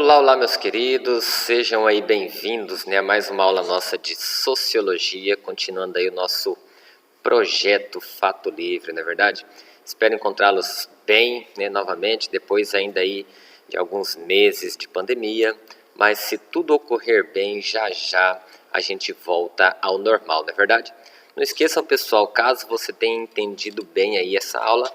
Olá, olá, meus queridos, sejam aí bem-vindos, a mais uma aula nossa de Sociologia, continuando aí o nosso projeto Fato Livre, não é verdade? Espero encontrá-los bem, novamente, depois ainda aí de alguns meses de pandemia, mas se tudo ocorrer bem, já já a gente volta ao normal, não é verdade? Não esqueçam, pessoal, caso você tenha entendido bem aí essa aula,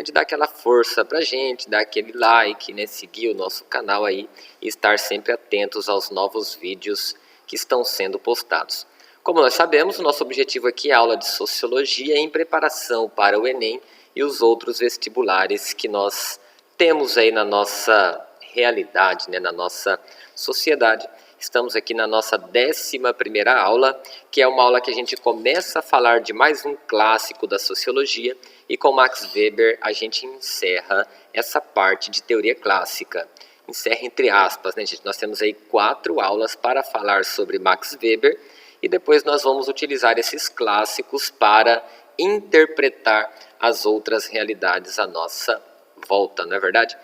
de dar aquela força pra gente, dar aquele like, seguir o nosso canal aí e estar sempre atentos aos novos vídeos que estão sendo postados. Como nós sabemos, o nosso objetivo aqui é a aula de Sociologia em preparação para o Enem e os outros vestibulares que nós temos aí na nossa realidade, na nossa sociedade. Estamos aqui na nossa 11ª aula, que é uma aula que a gente começa a falar de mais um clássico da sociologia e com Max Weber a gente encerra essa parte de teoria clássica. Encerra entre aspas, gente? Nós temos aí 4 aulas para falar sobre Max Weber e depois nós vamos utilizar esses clássicos para interpretar as outras realidades à nossa volta, não é verdade?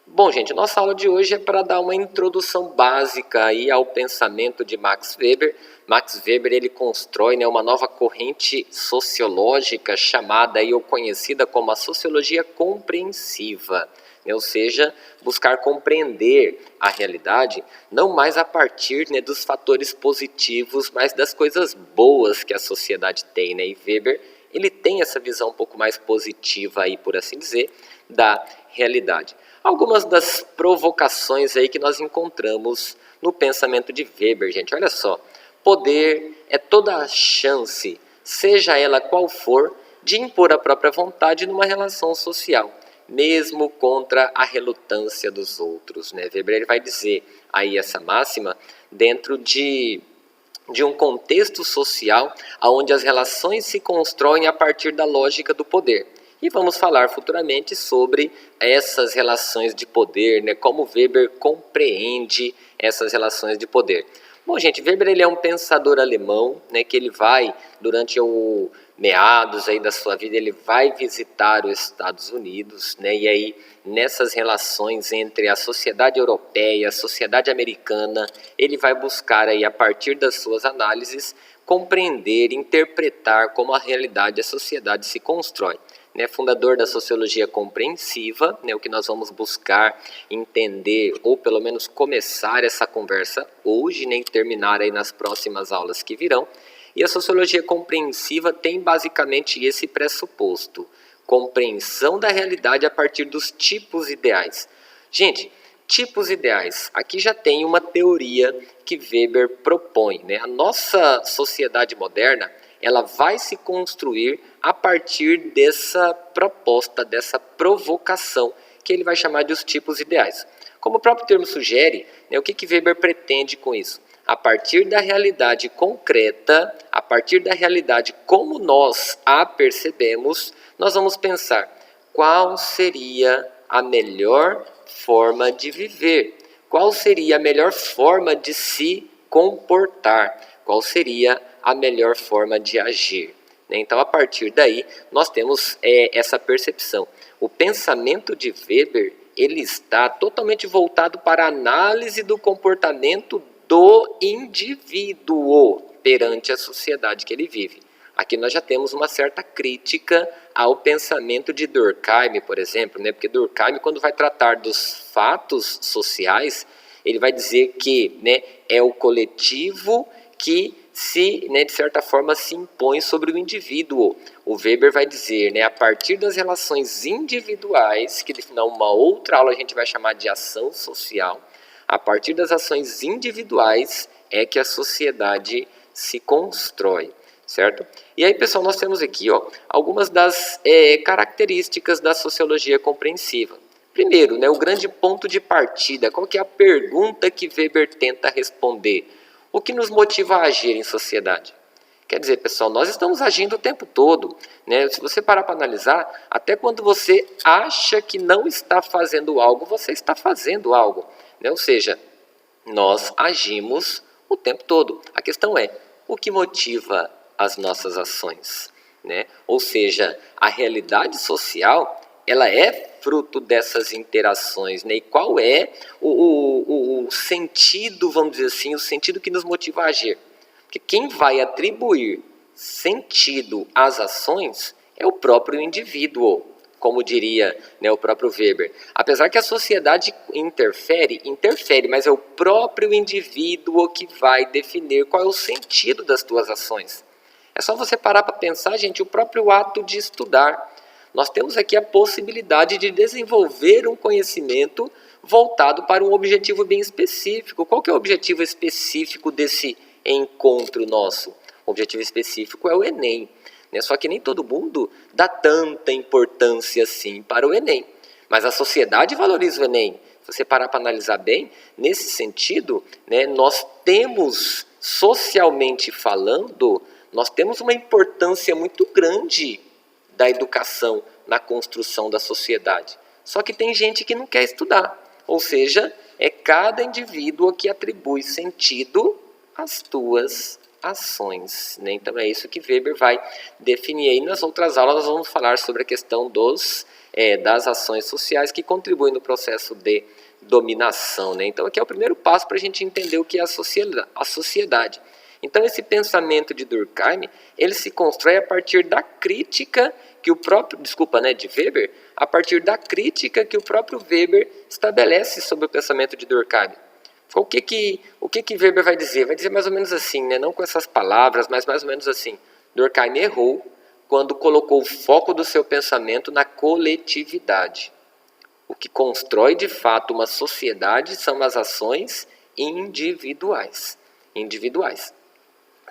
Bom, gente, nossa aula de hoje é para dar uma introdução básica aí ao pensamento de Max Weber. Max Weber ele constrói uma nova corrente sociológica chamada ou conhecida como a sociologia compreensiva, ou seja, buscar compreender a realidade não mais a partir dos fatores positivos, mas das coisas boas que a sociedade tem. E Weber ele tem essa visão um pouco mais positiva, aí, por assim dizer, da realidade. Algumas das provocações aí que nós encontramos no pensamento de Weber, gente, olha só. Poder é toda a chance, seja ela qual for, de impor a própria vontade numa relação social, mesmo contra a relutância dos outros. Weber ele vai dizer aí essa máxima dentro de um contexto social onde as relações se constroem a partir da lógica do poder. E vamos falar futuramente sobre essas relações de poder, como Weber compreende essas relações de poder. Bom, gente, Weber ele é um pensador alemão, que ele vai, durante o meados aí da sua vida, ele vai visitar os Estados Unidos, e aí nessas relações entre a sociedade europeia e a sociedade americana, ele vai buscar aí, a partir das suas análises, compreender, interpretar como a realidade e a sociedade se constrói. Fundador da sociologia compreensiva, o que nós vamos buscar entender, ou pelo menos começar essa conversa hoje, nem terminar aí nas próximas aulas que virão. E a sociologia compreensiva tem basicamente esse pressuposto: compreensão da realidade a partir dos tipos ideais. Gente, tipos ideais. Aqui já tem uma teoria que Weber propõe. A nossa sociedade moderna ela vai se construir a partir dessa proposta, dessa provocação, que ele vai chamar de os tipos ideais. Como o próprio termo sugere, o que Weber pretende com isso? A partir da realidade concreta, a partir da realidade como nós a percebemos, nós vamos pensar qual seria a melhor forma de viver, qual seria a melhor forma de se comportar, qual seria a melhor forma de agir. Então, a partir daí, nós temos essa percepção. O pensamento de Weber ele está totalmente voltado para a análise do comportamento do indivíduo perante a sociedade que ele vive. Aqui nós já temos uma certa crítica ao pensamento de Durkheim, por exemplo, porque Durkheim, quando vai tratar dos fatos sociais, ele vai dizer que é o coletivo que de certa forma, se impõe sobre o indivíduo. O Weber vai dizer, a partir das relações individuais, que numa outra aula a gente vai chamar de ação social, a partir das ações individuais é que a sociedade se constrói, certo? E aí, pessoal, nós temos aqui algumas das características da sociologia compreensiva. Primeiro, o grande ponto de partida, qual que é a pergunta que Weber tenta responder? O que nos motiva a agir em sociedade? Quer dizer, pessoal, nós estamos agindo o tempo todo. Se você parar para analisar, até quando você acha que não está fazendo algo, você está fazendo algo. Ou seja, nós agimos o tempo todo. A questão é, o que motiva as nossas ações? Ou seja, a realidade social ela é fruto dessas interações, né? E qual é o sentido, vamos dizer assim, o sentido que nos motiva a agir. Porque quem vai atribuir sentido às ações é o próprio indivíduo, como diria, né, o próprio Weber. Apesar que a sociedade interfere, mas é o próprio indivíduo que vai definir qual é o sentido das tuas ações. É só você parar para pensar, gente, o próprio ato de estudar. Nós temos aqui a possibilidade de desenvolver um conhecimento voltado para um objetivo bem específico. Qual que é o objetivo específico desse encontro nosso? O objetivo específico é o Enem. Né? Só que nem todo mundo dá tanta importância assim para o Enem. Mas a sociedade valoriza o Enem. Se você parar para analisar bem, nesse sentido, né, nós temos, socialmente falando, nós temos uma importância muito grande da educação na construção da sociedade. Só que tem gente que não quer estudar. Ou seja, é cada indivíduo que atribui sentido às tuas ações. Né? Então é isso que Weber vai definir aí. Nas outras aulas nós vamos falar sobre a questão das ações sociais que contribuem no processo de dominação. Né? Então aqui é o primeiro passo para a gente entender o que é a sociedade. Então esse pensamento de Durkheim, ele se constrói a partir da crítica que o próprio, de Weber, a partir da crítica que o próprio Weber estabelece sobre o pensamento de Durkheim. O que Weber vai dizer? Vai dizer mais ou menos assim, né? Não com essas palavras, mas mais ou menos assim. Durkheim errou quando colocou o foco do seu pensamento na coletividade. O que constrói de fato uma sociedade são as ações individuais.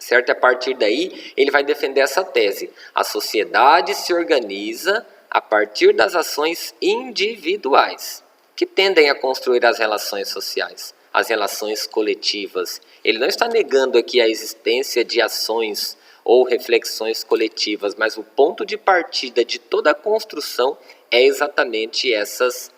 Certo? E a partir daí, ele vai defender essa tese. A sociedade se organiza a partir das ações individuais, que tendem a construir as relações sociais, as relações coletivas. Ele não está negando aqui a existência de ações ou reflexões coletivas, mas o ponto de partida de toda a construção é exatamente essas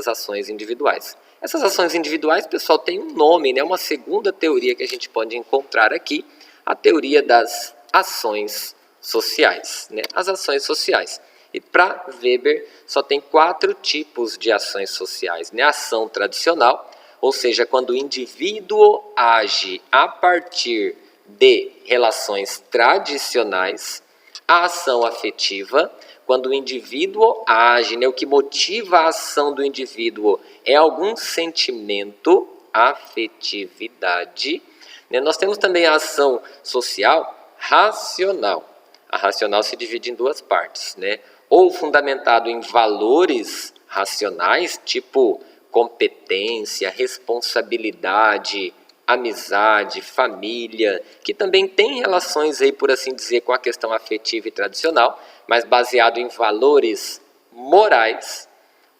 ações individuais. Essas ações individuais, pessoal, tem um nome, né? Uma segunda teoria que a gente pode encontrar aqui, a teoria das ações sociais, né? As ações sociais. E para Weber, só tem 4 tipos de ações sociais, né? A ação tradicional, ou seja, quando o indivíduo age a partir de relações tradicionais. A ação afetiva, quando o indivíduo age, né, o que motiva a ação do indivíduo é algum sentimento, afetividade. Né? Nós temos também a ação social racional. A racional se divide em 2 partes, né? Ou fundamentado em valores racionais, tipo competência, responsabilidade, amizade, família, que também tem relações aí, por assim dizer, com a questão afetiva e tradicional, mas baseado em valores morais,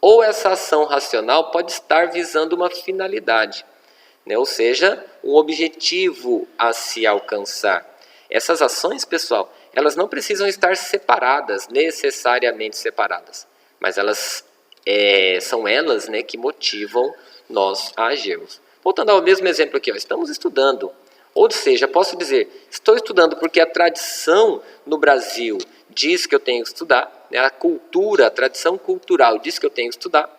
ou essa ação racional pode estar visando uma finalidade, né? Ou seja, um objetivo a se alcançar. Essas ações, pessoal, elas não precisam estar separadas, necessariamente separadas, mas elas são elas, né, que motivam nós a agirmos. Voltando ao mesmo exemplo aqui, estamos estudando, ou seja, posso dizer, estou estudando porque a tradição no Brasil diz que eu tenho que estudar, né? A tradição cultural diz que eu tenho que estudar.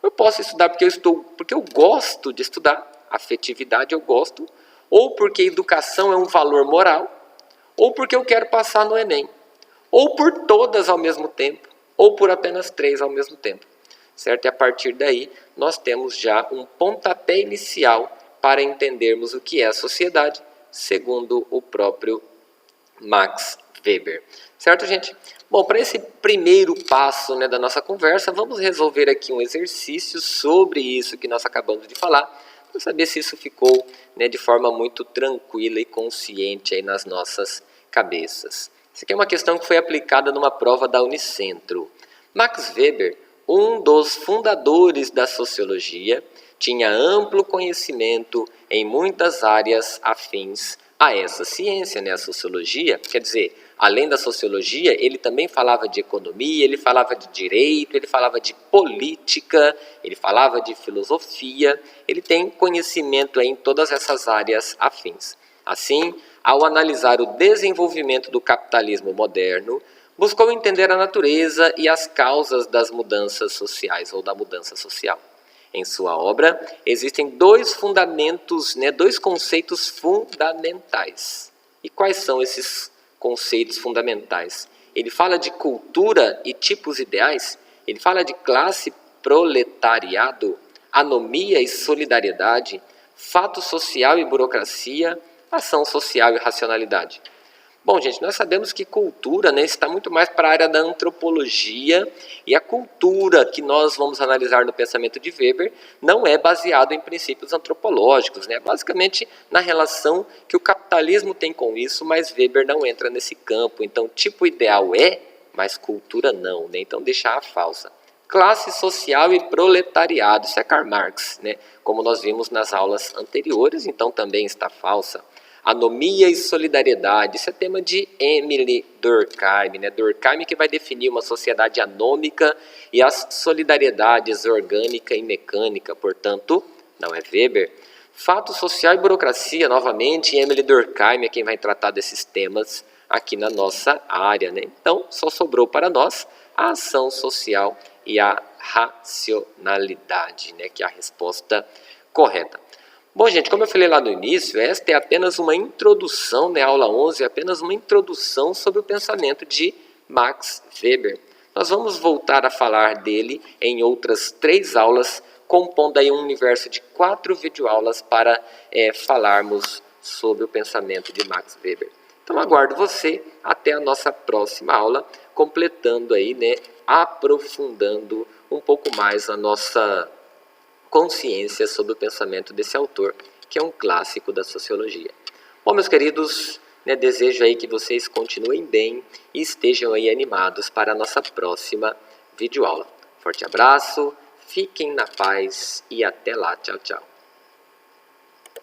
Eu posso estudar porque eu gosto de estudar, afetividade eu gosto, ou porque educação é um valor moral, ou porque eu quero passar no Enem, ou por todas ao mesmo tempo, ou por apenas 3 ao mesmo tempo. Certo? E a partir daí, nós temos já um pontapé inicial para entendermos o que é a sociedade, segundo o próprio Max Weber. Certo, gente? Bom, para esse primeiro passo, né, da nossa conversa, vamos resolver aqui um exercício sobre isso que nós acabamos de falar, para saber se isso ficou, né, de forma muito tranquila e consciente aí nas nossas cabeças. Isso aqui é uma questão que foi aplicada numa prova da Unicentro. Max Weber, um dos fundadores da sociologia, tinha amplo conhecimento em muitas áreas afins a essa ciência, né, a sociologia. Quer dizer, além da sociologia, ele também falava de economia, ele falava de direito, ele falava de política, ele falava de filosofia, ele tem conhecimento em todas essas áreas afins. Assim, ao analisar o desenvolvimento do capitalismo moderno, buscou entender a natureza e as causas das mudanças sociais ou da mudança social. Em sua obra, existem dois fundamentos, dois conceitos fundamentais. E quais são esses conceitos fundamentais? Ele fala de cultura e tipos ideais, ele fala de classe, proletariado, anomia e solidariedade, fato social e burocracia, ação social e racionalidade. Bom, gente, nós sabemos que cultura está muito mais para a área da antropologia, e a cultura que nós vamos analisar no pensamento de Weber não é baseado em princípios antropológicos, basicamente na relação que o capitalismo tem com isso, mas Weber não entra nesse campo. Então, tipo ideal é, mas cultura não, então deixar a falsa. Classe social e proletariado, isso é Karl Marx, como nós vimos nas aulas anteriores, então também está falsa. Anomia e solidariedade, isso é tema de Emile Durkheim, Durkheim que vai definir uma sociedade anômica e as solidariedades orgânica e mecânica, portanto, não é Weber. Fato social e burocracia, novamente, Emile Durkheim é quem vai tratar desses temas aqui na nossa área. Então, só sobrou para nós a ação social e a racionalidade, que é a resposta correta. Bom, gente, como eu falei lá no início, esta é apenas uma introdução, a aula 11 é apenas uma introdução sobre o pensamento de Max Weber. Nós vamos voltar a falar dele em outras 3 aulas, compondo aí um universo de 4 videoaulas para falarmos sobre o pensamento de Max Weber. Então, aguardo você até a nossa próxima aula, completando aí, aprofundando um pouco mais a nossa consciência sobre o pensamento desse autor, que é um clássico da sociologia. Bom, meus queridos, desejo aí que vocês continuem bem e estejam aí animados para a nossa próxima videoaula. Forte abraço, fiquem na paz e até lá. Tchau, tchau.